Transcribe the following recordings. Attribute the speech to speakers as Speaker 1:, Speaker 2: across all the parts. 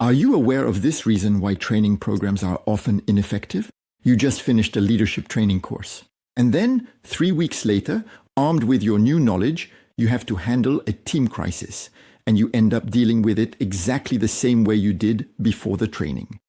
Speaker 1: Are you aware of this reason why training programs are often ineffective? You just finished a leadership training course. And then, 3 weeks later, armed with your new knowledge, you have to handle a team crisis, and you end up dealing with it exactly the same way you did before the training.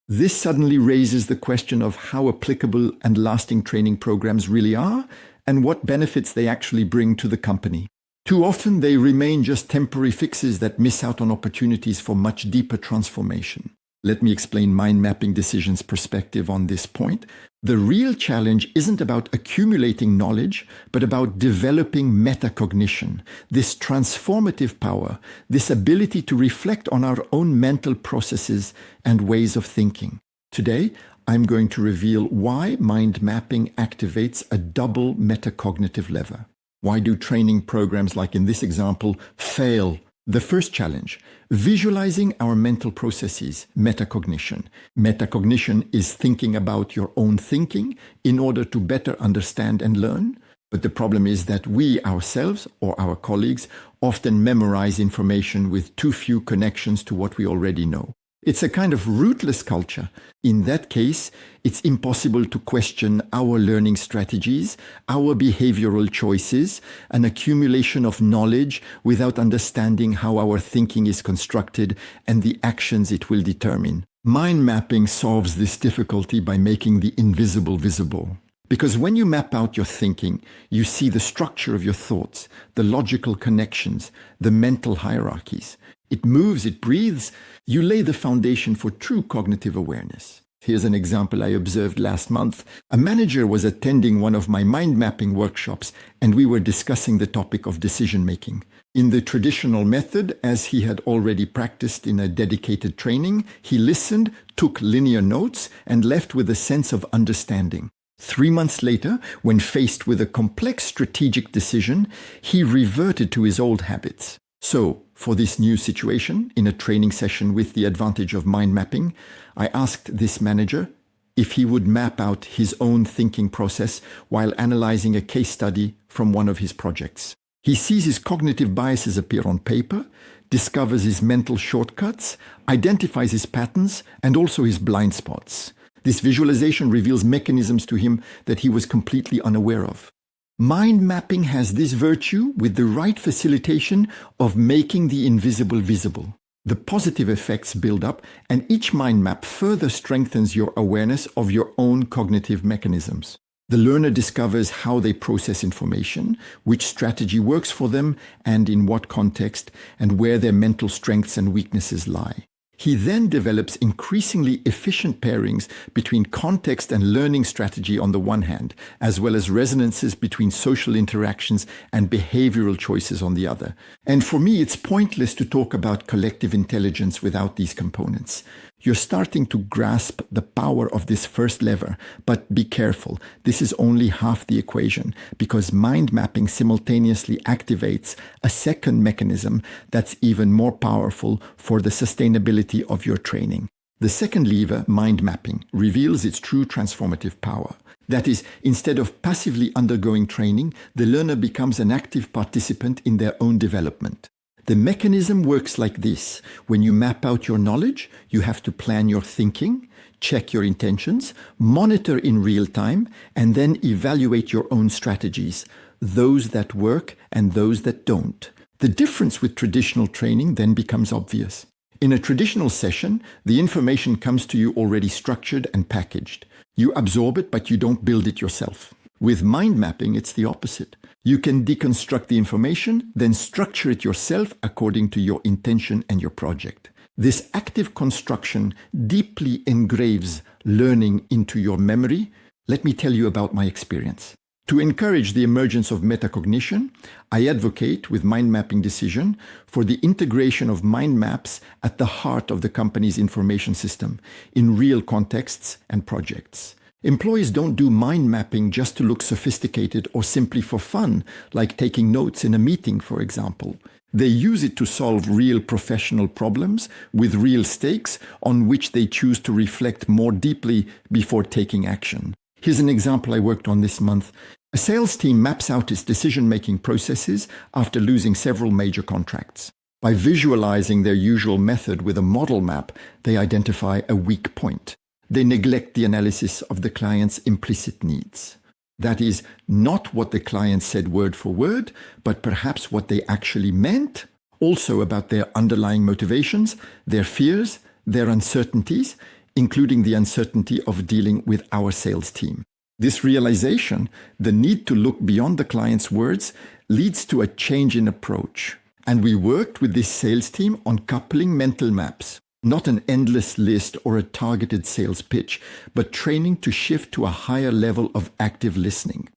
Speaker 1: This suddenly raises the question of how applicable and lasting training programs really are, and what benefits they actually bring to the company. Too often, they remain just temporary fixes that miss out on opportunities for much deeper transformation. Let me explain Mind Mapping Decision's perspective on this point. The real challenge isn't about accumulating knowledge, but about developing metacognition, this transformative power, this ability to reflect on our own mental processes and ways of thinking. Today, I'm going to reveal why mind mapping activates a double metacognitive lever. Why do training programs like in this example fail? The first challenge, visualizing our mental processes, metacognition. Metacognition is thinking about your own thinking in order to better understand and learn. But the problem is that we ourselves or our colleagues often memorize information with too few connections to what we already know. It's a kind of rootless culture. In that case, it's impossible to question our learning strategies, our behavioral choices, an accumulation of knowledge without understanding how our thinking is constructed and the actions it will determine. Mind mapping solves this difficulty by making the invisible visible. Because when you map out your thinking, you see the structure of your thoughts, the logical connections, the mental hierarchies. It moves, it breathes. You lay the foundation for true cognitive awareness. Here's an example I observed last month. A manager was attending one of my mind mapping workshops, and we were discussing the topic of decision making. In the traditional method, as he had already practiced in a dedicated training, he listened, took linear notes, and left with a sense of understanding. 3 months later, when faced with a complex strategic decision, he reverted to his old habits. So, for this new situation, in a training session with the advantage of mind mapping, I asked this manager if he would map out his own thinking process while analyzing a case study from one of his projects. He sees his cognitive biases appear on paper, discovers his mental shortcuts, identifies his patterns, and also his blind spots. This visualization reveals mechanisms to him that he was completely unaware of. Mind mapping has this virtue with the right facilitation of making the invisible visible. The positive effects build up, and each mind map further strengthens your awareness of your own cognitive mechanisms. The learner discovers how they process information, which strategy works for them, and in what context, and where their mental strengths and weaknesses lie. He then develops increasingly efficient pairings between context and learning strategy on the one hand, as well as resonances between social interactions and behavioral choices on the other. And for me, it's pointless to talk about collective intelligence without these components. You're starting to grasp the power of this first lever, but be careful. This is only half the equation, because mind mapping simultaneously activates a second mechanism that's even more powerful for the sustainability of your training. The second lever, mind mapping, reveals its true transformative power. That is, instead of passively undergoing training, the learner becomes an active participant in their own development. The mechanism works like this. When you map out your knowledge, you have to plan your thinking, check your intentions, monitor in real time, and then evaluate your own strategies, those that work and those that don't. The difference with traditional training then becomes obvious. In a traditional session, the information comes to you already structured and packaged. You absorb it, but you don't build it yourself. With mind mapping, it's the opposite. You can deconstruct the information, then structure it yourself according to your intention and your project. This active construction deeply engraves learning into your memory. Let me tell you about my experience. To encourage the emergence of metacognition, I advocate with Mind Mapping Decision for the integration of mind maps at the heart of the company's information system in real contexts and projects. Employees don't do mind mapping just to look sophisticated or simply for fun, like taking notes in a meeting, for example. They use it to solve real professional problems with real stakes on which they choose to reflect more deeply before taking action. Here's an example I worked on this month. A sales team maps out its decision-making processes after losing several major contracts. By visualizing their usual method with a model map, they identify a weak point. They neglect the analysis of the client's implicit needs. That is, not what the client said word for word, but perhaps what they actually meant, also about their underlying motivations, their fears, their uncertainties, including the uncertainty of dealing with our sales team. This realization, the need to look beyond the client's words, leads to a change in approach. And we worked with this sales team on coupling mental maps, not an endless list or a targeted sales pitch, but training to shift to a higher level of active listening.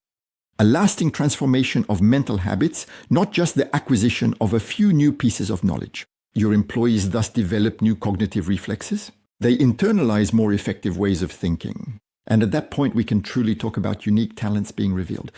Speaker 1: A lasting transformation of mental habits, not just the acquisition of a few new pieces of knowledge. Your employees thus develop new cognitive reflexes. They internalize more effective ways of thinking. And at that point, we can truly talk about unique talents being revealed.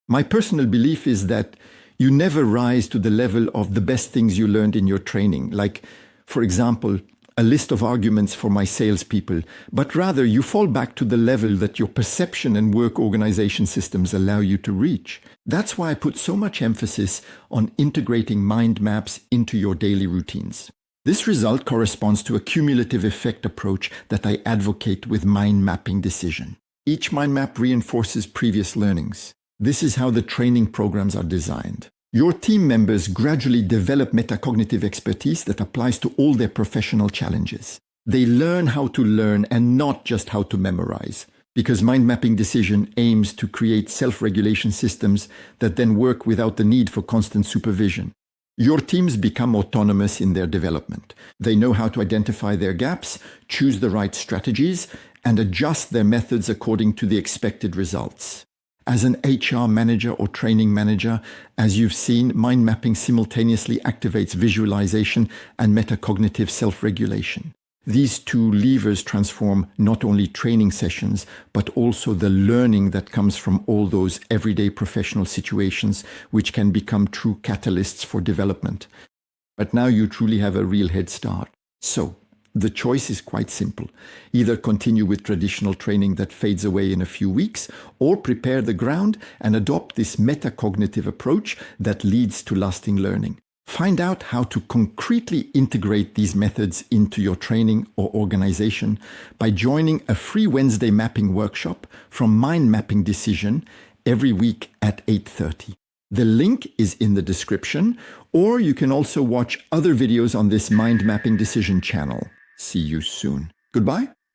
Speaker 1: My personal belief is that you never rise to the level of the best things you learned in your training, like, for example, a list of arguments for my salespeople, but rather you fall back to the level that your perception and work organization systems allow you to reach. That's why I put so much emphasis on integrating mind maps into your daily routines. This result corresponds to a cumulative effect approach that I advocate with mind mapping decision. Each mind map reinforces previous learnings. This is how the training programs are designed. Your team members gradually develop metacognitive expertise that applies to all their professional challenges. They learn how to learn and not just how to memorize, because mind mapping decision aims to create self-regulation systems that then work without the need for constant supervision. Your teams become autonomous in their development. They know how to identify their gaps, choose the right strategies, and adjust their methods according to the expected results. As an HR manager or training manager, as you've seen, mind mapping simultaneously activates visualization and metacognitive self-regulation. These two levers transform not only training sessions, but also the learning that comes from all those everyday professional situations, which can become true catalysts for development. But now you truly have a real head start. So, the choice is quite simple. Either continue with traditional training that fades away in a few weeks, or prepare the ground and adopt this metacognitive approach that leads to lasting learning. Find out how to concretely integrate these methods into your training or organization by joining a free Wednesday mapping workshop from Mind Mapping Decision every week at 8:30. The link is in the description, or you can also watch other videos on this Mind Mapping Decision channel. See you soon. Goodbye.